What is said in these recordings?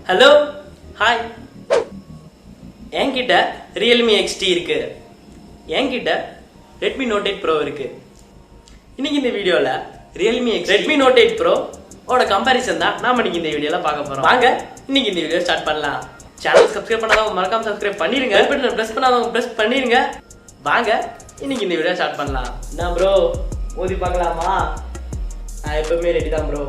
Hello, hi. என்கிட்ட RealmeXT இருக்கு. என்கிட்ட RedmiNote8pro இருக்கு. இன்னைக்கு இந்த வீடியோல RealmeXT RedmiNote8pro ஓட கம்பேரிசன் தான் நாம இன்னைக்கு இந்த வீடியோல பார்க்க போறோம். வாங்க இன்னைக்கு இந்த வீடியோ ஸ்டார்ட் பண்ணலாம். சேனல் சப்ஸ்கிரைப் பண்ணாதவங்க மறக்காம சப்ஸ்கிரைப் பண்ணிருங்க. பெல் பட்டனை பிரஸ் பண்ணாதவங்க பிரஸ் பண்ணிருங்க. வாங்க இன்னைக்கு இந்த வீடியோ ஸ்டார்ட் பண்ணலாம். நான் ப்ரோ ஓதி பார்க்கலாமா? நான் எப்பவுமே ரெடி தான் ப்ரோ.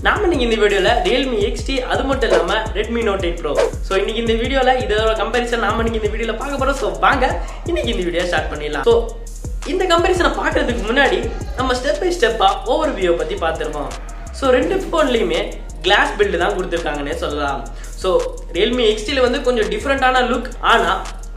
நாம இன்னைக்கு இந்த வீடியோல RealmeXT அது மட்டும் இல்லாம RedmiNote8pro. சோ இன்னைக்கு இந்த வீடியோல இதோட கம்பேரிசன் நாம இன்னைக்கு இந்த வீடியோல பார்க்க போறோம். சோ வாங்க இன்னைக்கு இந்த வீடியோ ஸ்டார்ட் பண்ணிடலாம். சோ இந்த கம்பேரிசனை பார்க்கிறதுக்கு முன்னாடி நம்ம ஸ்டெப் பை ஸ்டெப்பா ஓவர் வியூ பத்தி பார்த்துருவோம். சோ ரெண்டு போன்லயுமே கிளாஸ் பில்ட் தான் கொடுத்துருக்காங்கன்னே சொல்லலாம். சோ RealmeXTல வந்து கொஞ்சம் டிஃப்ரெண்டான லுக், ஆனா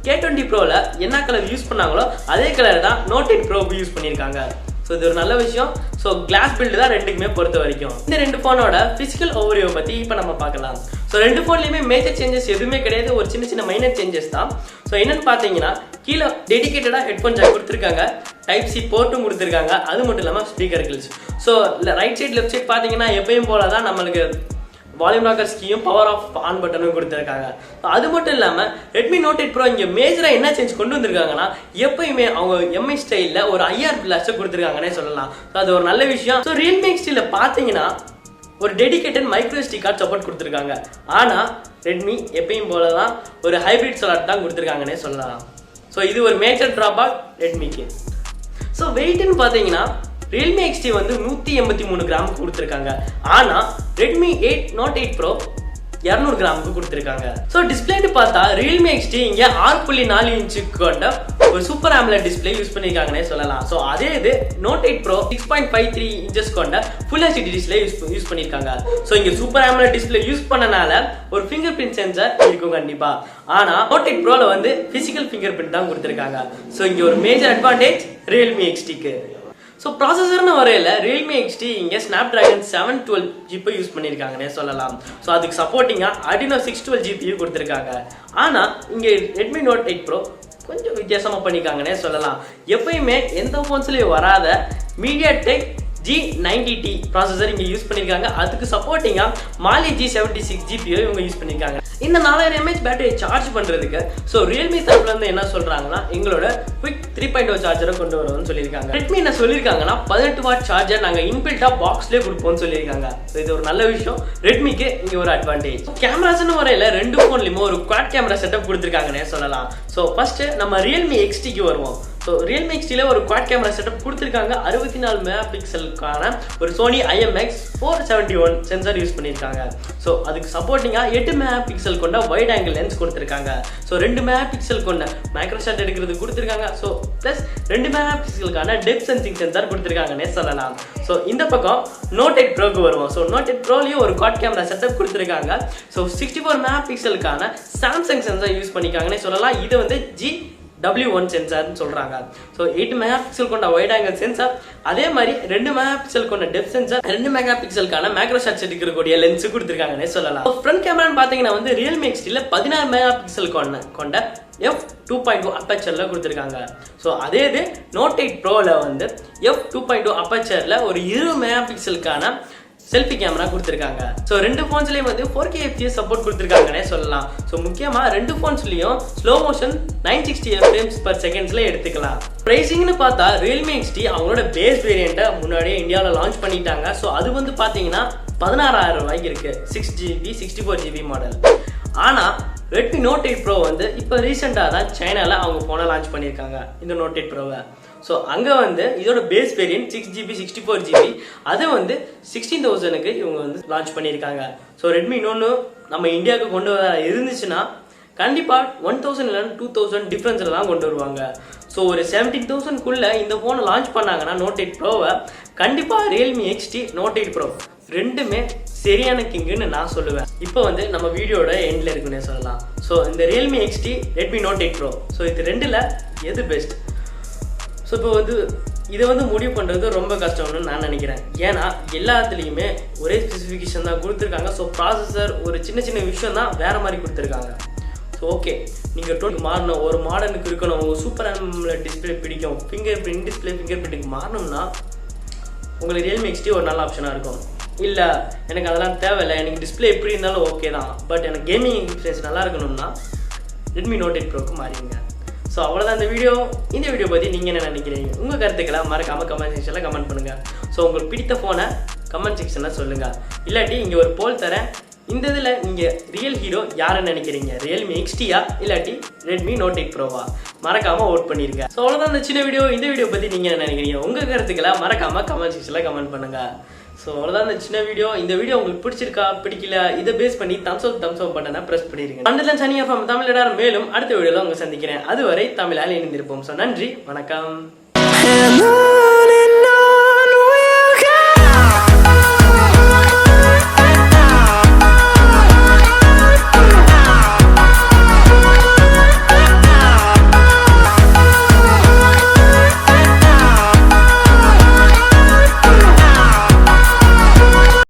G20 Proல என்ன கலர் யூஸ் பண்ணாங்களோ அதே கலர் தான் Note8pro யூஸ் பண்ணியிருக்காங்க. ஸோ இது ஒரு நல்ல விஷயம். ஸோ கிளாஸ் பில்டு தான் ரெண்டுக்குமே பொறுத்த வரைக்கும். இந்த ரெண்டு ஃபோனோட ஃபிசிக்கல் ஓவர்வியூ பற்றி இப்போ நம்ம பார்க்கலாம். ஸோ ரெண்டு ஃபோன்லையுமே மேஜர் சேஞ்சஸ் எதுவுமே கிடையாது, ஒரு சின்ன சின்ன மைனர் சேஞ்சஸ் தான். ஸோ என்னன்னு பார்த்தீங்கன்னா கீழே டெடிகேட்டடாக ஹெட்ஃபோன் ஜாக் கொடுத்துருக்காங்க, டைப் சி போர்ட்டும் கொடுத்துருக்காங்க, அது மட்டும் இல்லாமல் speaker grills. So right side left side பார்த்தீங்கன்னா எப்பயும் போல தான் நம்மளுக்கு வால்யூம் ராக்கர் கீயும் பவர் ஆஃப் ஆன் பட்டனும் கொடுத்துருக்காங்க. அது மட்டும் இல்லாமல் RedmiNote8pro இங்கே மேஜராக என்ன சேஞ்ச் கொண்டு வந்திருக்காங்கன்னா எப்பயுமே அவங்க எம்ஐ ஸ்டைலில் ஒரு IR பிளாஸ்டர் கொடுத்துருக்காங்கன்னே சொல்லலாம். ஸோ அது ஒரு நல்ல விஷயம். ஸோ RealmeXTல பார்த்தீங்கன்னா ஒரு dedicated micro SD card support கொடுத்துருக்காங்க. ஆனால் ரெட்மி எப்பயும் போல தான் ஒரு ஹைப்ரிட் ஸ்லாட் தான் கொடுத்துருக்காங்கன்னே சொல்லலாம். ஸோ இது ஒரு மேஜர் ட்ராபேக் ரெட்மிக்கு. ஸோ வெயிட்னு பார்த்தீங்கன்னா RealmeXT வந்து 183 கிராம் கொடுத்துருக்காங்க, ஆனா RedmiNote8pro 200 கிராமுக்கு கொடுத்துருக்காங்க. ஸோ டிஸ்பிளேன்னு பார்த்தா RealmeXT இங்கே 6.4 இன்ச்சு கொண்ட ஒரு சூப்பர் AMOLED டிஸ்பிளே யூஸ் பண்ணியிருக்காங்கன்னே சொல்லலாம். ஸோ அதே இது Note8pro 6.53 இன்ச்சஸ் கொண்ட ஃபுல் HD டிஸ்பிளே யூஸ் பண்ணியிருக்காங்க. ஸோ இங்கே சூப்பர் AMOLED டிஸ்பிளே யூஸ் பண்ணனால ஒரு ஃபிங்கர் பிரிண்ட் சென்சார் இருக்கும் கண்டிப்பா, ஆனா Note8proல வந்து பிசிக்கல் ஃபிங்கர் பிரிண்ட் தான் கொடுத்துருக்காங்க. ஸோ இங்கே ஒரு மேஜர் அட்வான்டேஜ் RealmeXTக்கு. ஸோ ப்ராசஸர்னு வரையில் RealmeXT இங்கே Snapdragon 712 ஜிபி யூஸ் பண்ணியிருக்காங்கன்னே சொல்லலாம். ஸோ அதுக்கு சப்போர்ட்டிங்காக Adreno 612 ஜிபியும் கொடுத்துருக்காங்க. ஆனால் இங்கே RedmiNote8pro கொஞ்சம் வித்தியாசமாக பண்ணியிருக்காங்கன்னே சொல்லலாம். எப்பயுமே எந்த ஃபோன்ஸ்லேயும் வராத mediatek G90T ப்ராசஸர் இங்கே யூஸ் பண்ணியிருக்காங்க. அதுக்கு சப்போர்ட்டிங்காக Mali G76 ஜிபியோ இவங்க யூஸ் பண்ணியிருக்காங்க. இந்த 4000 mAh பேட்டரியை சார்ஜ் பண்ணுறதுக்கு ஸோ ரியல்மி தரப்புலேருந்து என்ன சொல்கிறாங்கன்னா எங்களோட குவிக் 3.0 சார்ஜரை கொண்டு வருவோம்னு சொல்லியிருக்காங்க. ரெட்மி என்ன சொல்லியிருக்காங்கன்னா 18 வாட் சார்ஜர் நாங்கள் இன்பில்ட்டாக பாக்ஸ்லேயே கொடுப்போம்னு சொல்லியிருக்காங்க. ஸோ இது ஒரு நல்ல விஷயம், ரெட்மிக்கு இங்கே ஒரு அட்வான்டேஜ். கேமராஸ்னு வரையில் ரெண்டு ஃபோன்லையுமே ஒரு குவாட் கேமரா செட்டப் கொடுத்துருக்காங்கன்னே சொல்லலாம். ஸோ ஃபர்ஸ்ட் நம்ம RealmeXTக்கு வருவோம். ஸோ RealmeXTல ஒரு குவாட் கேமரா செட்டப் கொடுத்துருக்காங்க. 64 மெகா பிக்சலுக்கான ஒரு Sony IMX471 சென்சார் யூஸ் பண்ணியிருக்காங்க. ஸோ அதுக்கு சப்போர்ட்டிங்காக 8 மெகா பிக்சல் கொண்ட வைட் ஆங்கிள் லென்ஸ் கொடுத்துருக்காங்க. ஸோ 2 மெகா பிக்சல் கொண்ட மைக்ரோ ஷாட் எடுக்கிறது கொடுத்துருக்காங்க. ஸோ ப்ளஸ் 2 மெகா பிக்சலுக்கான டெப்த் சென்சிங் சென்சார் கொடுத்துருக்காங்கன்னே சொல்லலாம். ஸோ இந்த பக்கம் Note8proக்கு வருவோம். ஸோ Note8proலையும் ஒரு குவாட் கேமரா செட்டப் கொடுத்துருக்காங்க. ஸோ 64 மெகா பிக்சலுக்கான சாம்சங் சென்சார் யூஸ் பண்ணியிருக்காங்கன்னே சொல்லலாம். இது வந்து G91 சென்சார்னு சொல்றாங்க. ஸோ 8 மெகா பிக்சல் கொண்ட வைட் ஆங்கிள் சென்சார், அதே மாதிரி 2 மெகா பிக்சல் கொண்ட டெப்த் சென்சார், 2 மெகா பிக்சலுக்கான மேக்ரோ ஷாட்ஸ் எடுக்கக்கூடிய லென்ஸ் கொடுத்துருக்காங்கன்னே சொல்லலாம். ஃப்ரண்ட் கேமரான்னு பார்த்தீங்கன்னா வந்து RealmeXTல 16 மெகா பிக்சல் கொண்ட f2.2 அப்பேச்சர்ல கொடுத்துருக்காங்க. ஸோ அதே இது Note8proல வந்து f2.2 அப்பேச்சர்ல ஒரு 20 மெகா பிக்சலுக்கான செல்ஃபி கேமரா கொடுத்துருக்காங்க. ஸோ ரெண்டு ஃபோன்ஸ்லேயும் வந்து 4K FPS சப்போர்ட் கொடுத்துருக்காங்கன்னே சொல்லலாம். ஸோ முக்கியமாக ரெண்டு ஃபோன்ஸ்லையும் ஸ்லோ மோஷன் 960 frames/s எடுத்துக்கலாம். ப்ரைஸிங்னு பார்த்தா RealmeXT அவங்களோட பேஸ் வேரியண்ட்டை முன்னாடியே இந்தியாவில் லான்ச் பண்ணிட்டாங்க. ஸோ அது வந்து பார்த்தீங்கன்னா 16,000 ரூபாய்க்கு இருக்கு, 6GB 64GB மாடல். ஆனால் RedmiNote8pro வந்து இப்போ ரீசெண்டாக தான் சைனாவில் அவங்க ஃபோனை லான்ச் பண்ணியிருக்காங்க இந்த Note8proவை. ஸோ அங்கே வந்து இதோட பேஸ் வேரியன்ட் 6GB 64GB, அதை வந்து 16,000க்கு இவங்க வந்து லான்ச் பண்ணியிருக்காங்க. ஸோ ரெட்மி இன்னொன்று நம்ம இந்தியாவுக்கு கொண்டு வர இருந்துச்சுன்னா கண்டிப்பாக 1000 இல்லைன்னா 2000 டிஃப்ரென்ஸில் தான் கொண்டு வருவாங்க. ஸோ ஒரு 17,000க்குள்ளே இந்த ஃபோனை லான்ச் பண்ணாங்கன்னா Note8proவை கண்டிப்பாக RealmeXT Note8pro ரெண்டுமே சரியான கிங்குன்னு நான் சொல்லுவேன். இப்போ வந்து நம்ம வீடியோட எண்டில் இருக்குன்னே சொல்லலாம். ஸோ இந்த RealmeXT RedmiNote8pro, ஸோ இது ரெண்டில் எது பெஸ்ட்? ஸோ இப்போ வந்து இதை வந்து முடிவு பண்ணுறது ரொம்ப கஷ்டம்னு நான் நினைக்கிறேன். ஏன்னா எல்லாத்துலேயுமே ஒரே ஸ்பெசிஃபிகேஷன் தான் கொடுத்துருக்காங்க. ஸோ ப்ராசஸர் ஒரு சின்ன சின்ன விஷயம் தான் வேறு மாதிரி கொடுத்துருக்காங்க. ஸோ ஓகே, நீங்கள் டோட்டல் மாறணும், ஒரு மாடர்னுக்கு இருக்கணும், உங்கள் சூப்பர் AMOLED டிஸ்பிளே பிடிக்கும், ஃபிங்கர் பிரிண்ட் டிஸ்பிளே ஃபிங்கர் பிரிண்ட்டுக்கு மாறணும்னா உங்களுக்கு RealmeXT ஒரு நல்ல ஆப்ஷனாக இருக்கும். இல்லை எனக்கு அதெல்லாம் தேவையில்லை, எனக்கு டிஸ்பிளே எப்படி இருந்தாலும் ஓகே தான், பட் எனக்கு கேமிங் எக்ஸ்பீரியன்ஸ் நல்லா இருக்கணும்னா RedmiNote8 Proக்கு மாறிடுங்க. ஸோ அவ்வளோதான் இந்த வீடியோ பற்றி நீங்கள் என்ன நினைக்கிறீங்க? உங்கள் கருத்துக்களை மறக்காமல் கமெண்ட் செக்ஷனில் கமெண்ட் பண்ணுங்கள். ஸோ உங்களுக்கு பிடித்த ஃபோனை கமெண்ட் செக்ஷனில் சொல்லுங்கள். இல்லாட்டி இங்கே ஒரு போல் தரேன், இந்த இதில் நீங்கள் ரியல் ஹீரோ யாருன்னு நினைக்கிறீங்க? RealmeXTயா இல்லாட்டி RedmiNote8 Proவா? மறக்காமல் ஓட் பண்ணிடுங்க. ஸோ அவ்வளோதான் இந்த சின்ன வீடியோ. இந்த வீடியோ பற்றி நீங்கள் என்ன நினைக்கிறீங்க? உங்கள் கருத்துக்களை மறக்காமல் கமெண்ட் செக்ஷனில் கமெண்ட் பண்ணுங்கள். ஸோ அவ்வளோதான் இந்த சின்ன வீடியோ. இந்த வீடியோ உங்களுக்கு பிடிச்சிருக்கா பிடிக்கல இதை பேஸ் பண்ணி தம்ஸ் அப் பட்டனை ப்ரெஸ் பண்ணிடுங்க. அண்டர்தான் சனியா ஃப்ரம் தமிழ்ரடார். மேலும் அடுத்த வீடியோவில் உங்களை சந்திக்கிறேன். அதுவரை தமிழால் இணைந்திருப்போம். ஸோ நன்றி, வணக்கம்.